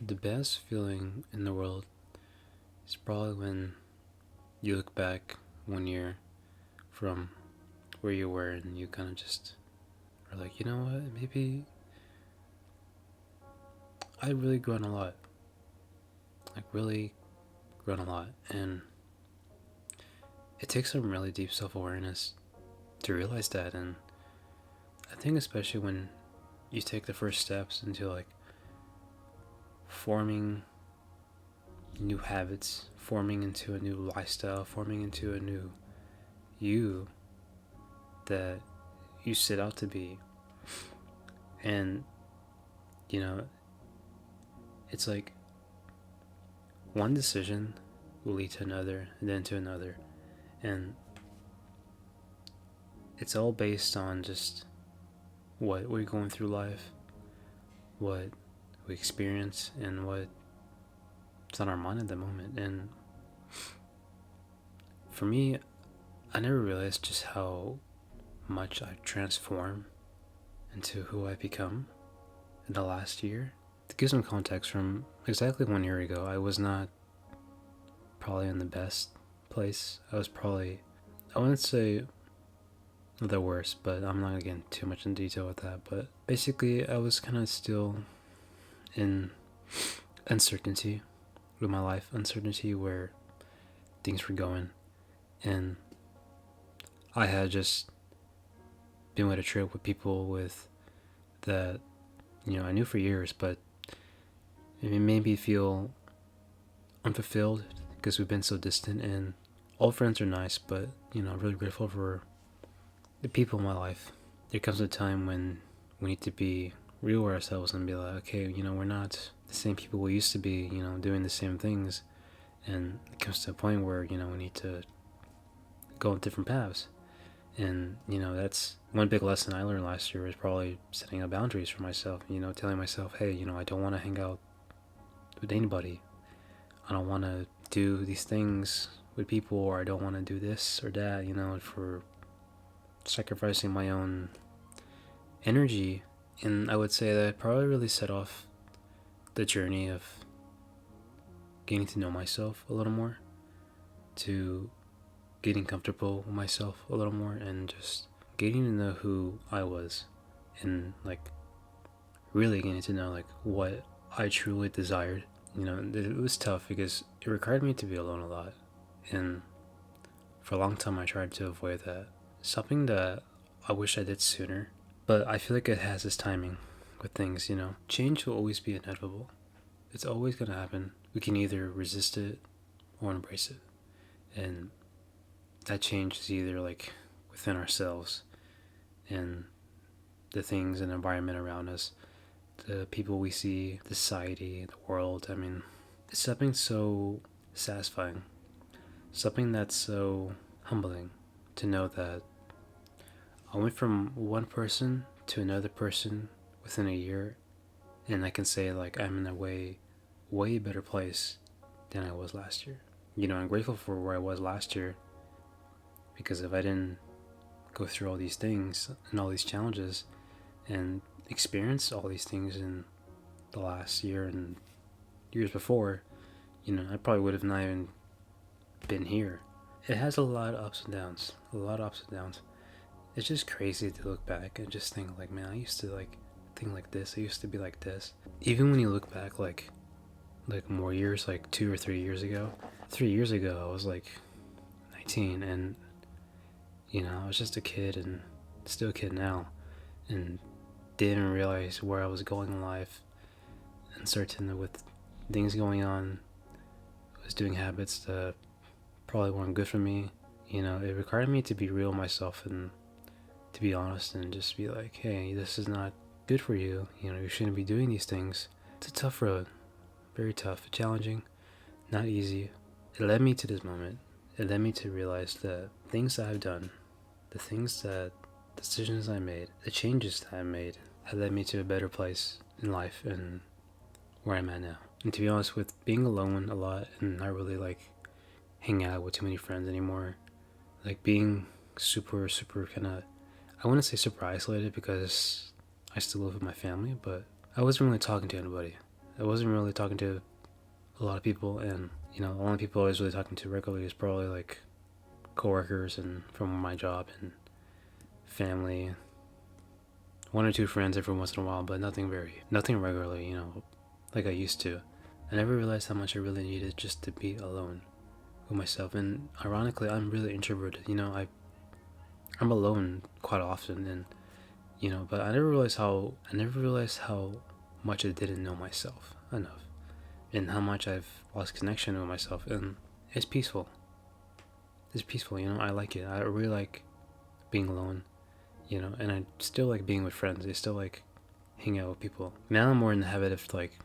The best feeling in the world is probably when you look back 1 year from where you were and you kind of just are like, you know what, maybe I really grown a lot. Like, really grown a lot. And it takes some really deep self awareness to realize that. And I think, especially when you take the first steps into like forming new habits, forming into a new lifestyle, forming into a new you that you set out to be. And, you know, it's like one decision will lead to another and then to another. And it's all based on just what we're going through life, what we experience, and what's on our mind at the moment. And for me, I never realized just how much I transform into who I become in the last year. To give some context, from exactly 1 year ago, I was not probably in the best place. I was probably, I wouldn't say the worst, but I'm not gonna get into too much in detail with that. But basically, I was kind of still in uncertainty with my life, uncertainty where things were going. And I had just been with a trip with people with that, I knew for years, but it made me feel unfulfilled because we've been so distant. And all friends are nice, but I'm really grateful for the people in my life. There comes a time when we need to be real with ourselves and be like, okay, we're not the same people we used to be, doing the same things. And it comes to a point where, we need to go on different paths. And, that's one big lesson I learned last year was probably setting up boundaries for myself, telling myself, hey, I don't want to hang out with anybody. I don't want to do these things with people, or I don't want to do this or that, for sacrificing my own energy. And I would say that probably really set off the journey of getting to know myself a little more, to getting comfortable with myself a little more, and just getting to know who I was, and like really getting to know like what I truly desired. It was tough because it required me to be alone a lot, and for a long time I tried to avoid that. Something that I wish I did sooner, but I feel like it has its timing with things. Change will always be inevitable. It's always gonna happen. We can either resist it or embrace it, and that change is either like within ourselves and the things and environment around us, the people we see, the society, the world. I mean, it's something so satisfying, something that's so humbling to know that I went from one person to another person within a year, and I can say like I'm in a way better place than I was last year. I'm grateful for where I was last year, because if I didn't go through all these things and all these challenges and experience all these things in the last year and years before, I probably would have not even been here. It has a lot of ups and downs, a lot of ups and downs. It's just crazy to look back and just think like, man, I used to like think like this. I used to be like this. Even when you look back, like more years, like 2 or 3 years ago. 3 years ago, I was like 19, and I was just a kid and still a kid now, and didn't realize where I was going in life, uncertain with things going on. I was doing habits that probably weren't good for me. It required me to be real with myself and to be honest and just be like, hey, this is not good for you. You shouldn't be doing these things. It's a tough road, very tough, challenging, not easy. It led me to this moment. It led me to realize that things that I've done, the things that decisions I made, the changes that I made, have led me to a better place in life and where I'm at now. And to be honest, with being alone a lot and not really like hanging out with too many friends anymore, like being super kind of, I wouldn't say super isolated because I still live with my family, but I wasn't really talking to anybody. I wasn't really talking to a lot of people, and the only people I was really talking to regularly is probably like coworkers and from my job and family, one or two friends every once in a while, but nothing regularly, like I used to. I never realized how much I really needed just to be alone with myself. And ironically, I'm really introverted. I'm alone quite often, and but I never realized how much I didn't know myself enough, and how much I've lost connection with myself. And it's peaceful. It's peaceful. I like it. I really like being alone. And I still like being with friends. I still like hanging out with people. Now I'm more in the habit of like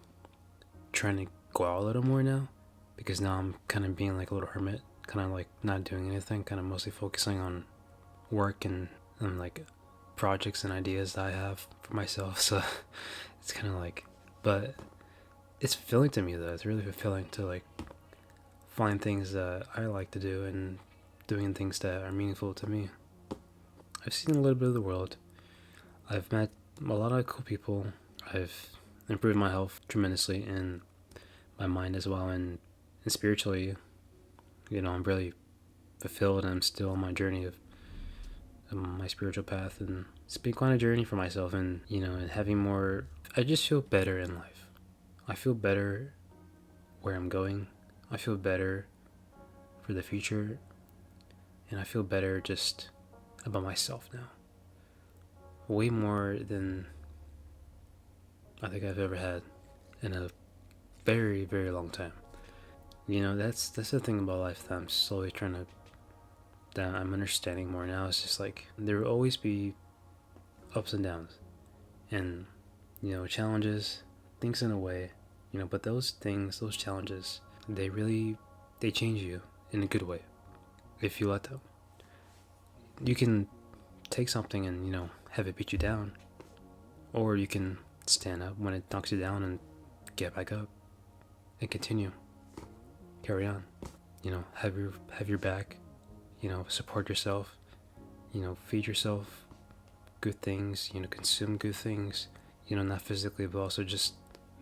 trying to go out a little more now, because now I'm kind of being like a little hermit, kind of like not doing anything, kind of mostly focusing on work and like projects and ideas that I have for myself. So it's kind of like, but it's fulfilling to me though. It's really fulfilling to like find things that I like to do and doing things that are meaningful to me. I've seen a little bit of the world. I've met a lot of cool people. I've improved my health tremendously and my mind as well, and spiritually, I'm really fulfilled, and I'm still on my journey of my spiritual path, and it's been quite a journey for myself, and and having more. I just feel better in life. I feel better where I'm going. I feel better for the future, and I feel better just about myself now. Way more than I think I've ever had in a very, very long time. That's the thing about life that I'm slowly trying to that I'm understanding more now. It's just like there will always be ups and downs, and challenges, things in a way, but those challenges, they change you in a good way if you let them. You can take something and have it beat you down, or you can stand up when it knocks you down and get back up and continue, carry on. Have your back. Support yourself. Feed yourself good things. Consume good things. Not physically, but also just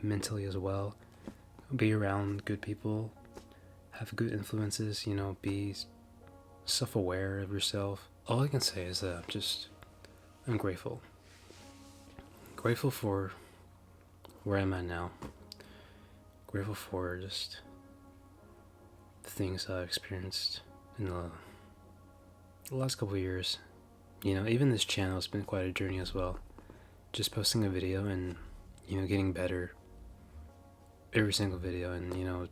mentally as well. Be around good people. Have good influences. Be self-aware of yourself. All I can say is that I'm grateful. Grateful for where I'm at now. Grateful for just the things I've experienced in the last couple of years. Even this channel has been quite a journey as well. Just posting a video and, getting better every single video. And,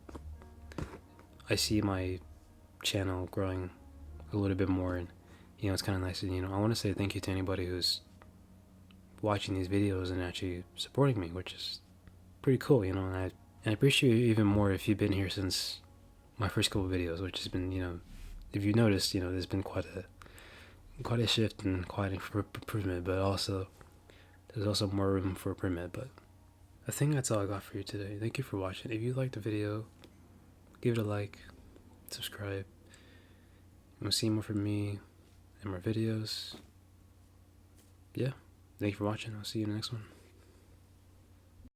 I see my channel growing a little bit more. And, it's kind of nice. And, I want to say thank you to anybody who's watching these videos and actually supporting me, which is pretty cool, and I appreciate you even more if you've been here since my first couple of videos, which has been, if you noticed, there's been quite a shift and quite an improvement, but also there's also more room for improvement. But I think that's all I got for you today. Thank you for watching. If you liked the video, give it a like, subscribe, and we'll see more from me and more videos. Yeah, thank you for watching. I'll see you in the next one.